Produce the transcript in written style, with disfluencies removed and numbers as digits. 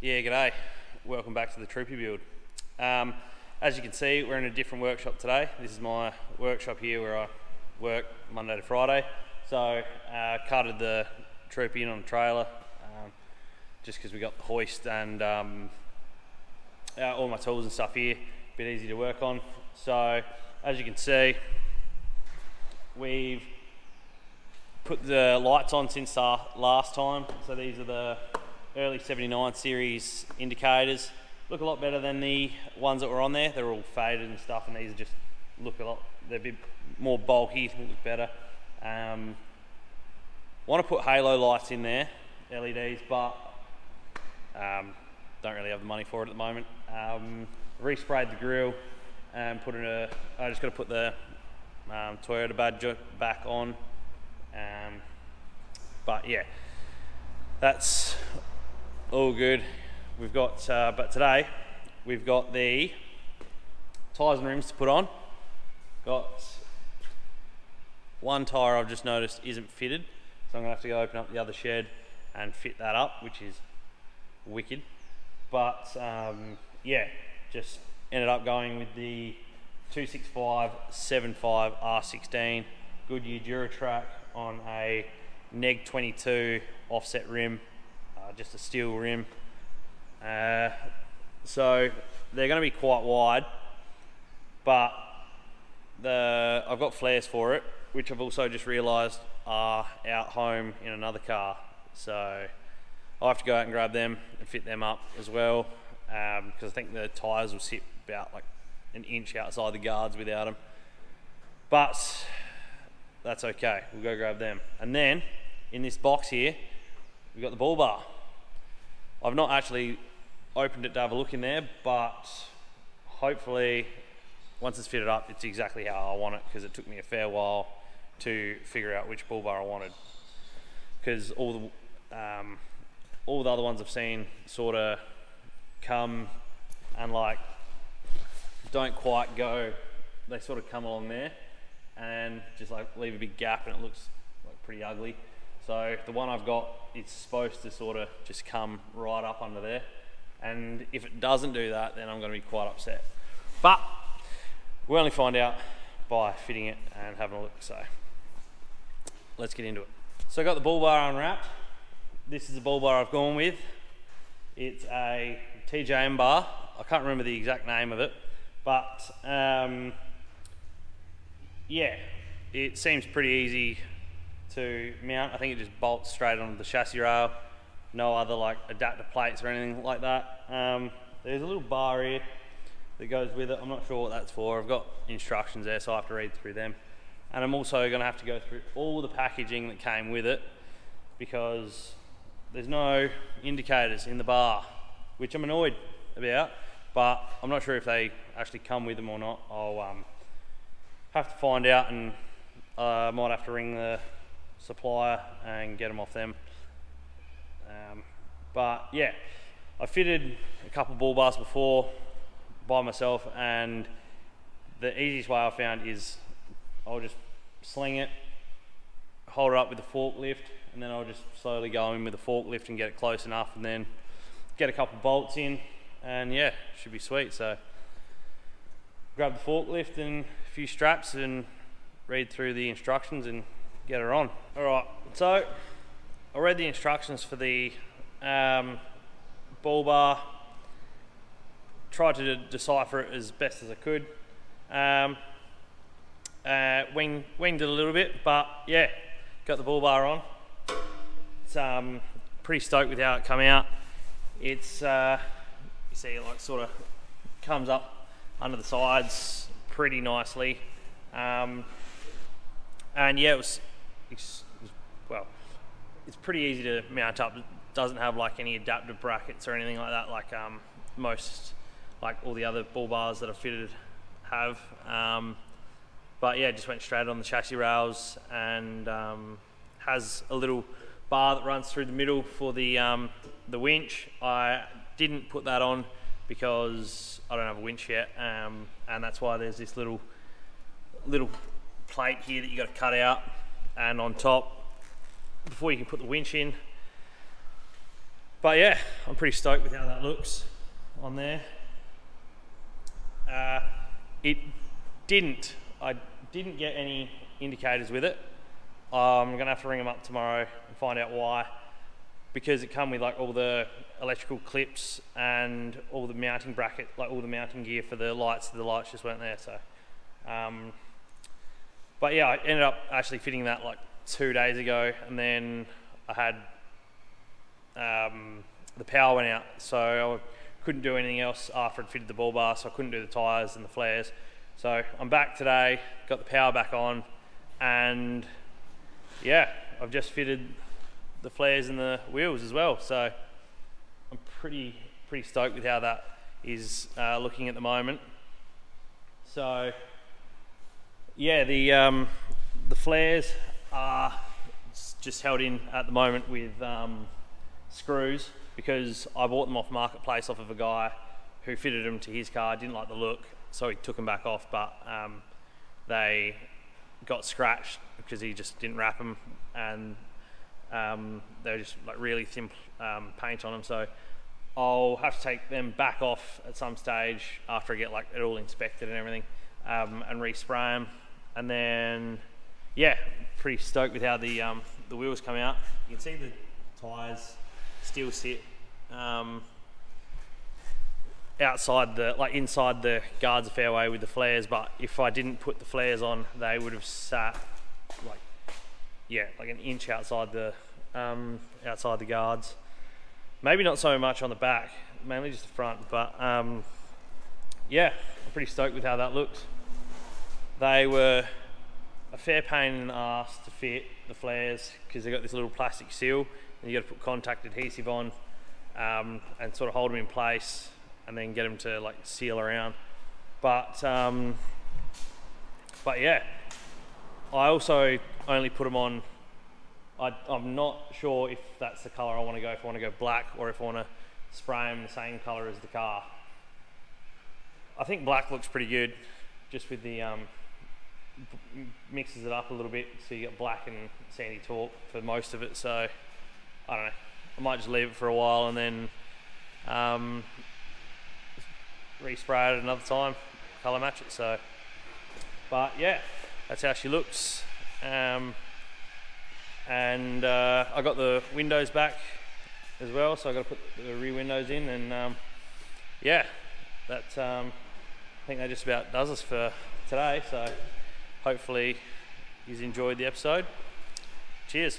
Yeah, g'day. Welcome back to the Troopy build. As you can see, we're in a different workshop today. This is my workshop here where I work Monday to Friday. So carted the Troopy in on a trailer just because we got the hoist and all my tools and stuff here, a bit easy to work on. So as you can see, we've put the lights on since last time. So these are the early 79 series indicators. Look a lot better than the ones that were on there. They're all faded and stuff, and these just look a lot, they're a bit more bulky, look better. Want to put halo lights in there, LEDs, but don't really have the money for it at the moment. Resprayed the grill and put in I just got to put the Toyota badge back on. But yeah, that's all good. We've got, but today we've got the tyres and rims to put on. Got one tyre I've just noticed isn't fitted, so I'm gonna have to go open up the other shed and fit that up, which is wicked. But yeah, just ended up going with the 265/75 R16 Goodyear Duratrack on a Neg 22 offset rim, just a steel rim. So they're going to be quite wide, but I've got flares for it, which I've also just realised are out home in another car. So I'll have to go out and grab them and fit them up as well, because I think the tyres will sit about like an inch outside the guards without them. But that's okay, we'll go grab them. And then in this box here, we've got the bull bar. I've not actually opened it to have a look in there, but hopefully once it's fitted up, it's exactly how I want it, because it took me a fair while to figure out which bull bar I wanted. Because all the other ones I've seen sort of come and like don't quite go, they sort of come along there and just like leave a big gap, and it looks like pretty ugly. So the one I've got, it's supposed to sort of just come right up under there, and if it doesn't do that, then I'm going to be quite upset. But we'll only find out by fitting it and having a look. So let's get into it. So I got the bull bar unwrapped. This is the bull bar I've gone with. It's a TJM bar. I can't remember the exact name of it, but yeah, it seems pretty easy to mount. I think it just bolts straight onto the chassis rail. No other like adapter plates or anything like that. There's a little bar here that goes with it. I'm not sure what that's for. I've got instructions there, so I have to read through them. And I'm also going to have to go through all the packaging that came with it, because there's no indicators in the bar, which I'm annoyed about, but I'm not sure if they actually come with them or not. I'll have to find out, and I might have to ring the supplier and get them off them. But yeah, I fitted a couple bull bars before by myself, and the easiest way I found is I'll just sling it, hold it up with the forklift, and then I'll just slowly go in with the forklift and get it close enough, and then get a couple bolts in, and yeah, should be sweet. So grab the forklift and a few straps and read through the instructions and get her on. All right, so I read the instructions for the bull bar, tried to decipher it as best as I could. Winged it a little bit, but yeah, got the bull bar on. It's pretty stoked with how it come out. It's you see it like sort of comes up under the sides pretty nicely, and yeah, it's pretty easy to mount up. It doesn't have like any adaptive brackets or anything like that, like most, like all the other bull bars that I've fitted have. But yeah, just went straight on the chassis rails, and has a little bar that runs through the middle for the winch. I didn't put that on because I don't have a winch yet, and that's why there's this little plate here that you got to cut out, and on top, before you can put the winch in, But yeah, I'm pretty stoked with how that looks on there. It didn't. I didn't get any indicators with it. I'm gonna have to ring them up tomorrow and find out why. Because it come with like all the electrical clips and all the mounting bracket, like all the mounting gear for the lights just weren't there. So, but yeah, I ended up actually fitting that like 2 days ago, and then I had the power went out, so I couldn't do anything else after I'd fitted the ball bar, so I couldn't do the tyres and the flares. So I'm back today, got the power back on, and yeah, I've just fitted the flares and the wheels as well. So I'm pretty stoked with how that is looking at the moment. So yeah, the flares are just held in at the moment with screws, because I bought them off Marketplace off of a guy who fitted them to his car, didn't like the look, so he took them back off, but they got scratched because he just didn't wrap them, and they were just like really thin paint on them. So I'll have to take them back off at some stage after I get like it all inspected and everything, and respray them. And then yeah, pretty stoked with how the wheels come out. You can see the tyres still sit outside the, like inside the guards of fairway with the flares, but if I didn't put the flares on, they would have sat like, yeah, like an inch outside the guards. Maybe not so much on the back, mainly just the front, but yeah, I'm pretty stoked with how that looks. They were a fair pain in the ass to fit, the flares, because they got this little plastic seal, and you got to put contact adhesive on and sort of hold them in place, and then get them to like seal around. But yeah, I also only put them on. I'm not sure if that's the color I want to go. If I want to go black, or if I want to spray them the same color as the car. I think black looks pretty good, just with the mixes it up a little bit, so you get black and sandy talk for most of it. So I don't know, I might just leave it for a while and then respray it another time, color match it. So, but yeah, that's how she looks. And I got the windows back as well, so I got to put the rear windows in, and yeah, that I think that just about does us for today. So hopefully you've enjoyed the episode. Cheers.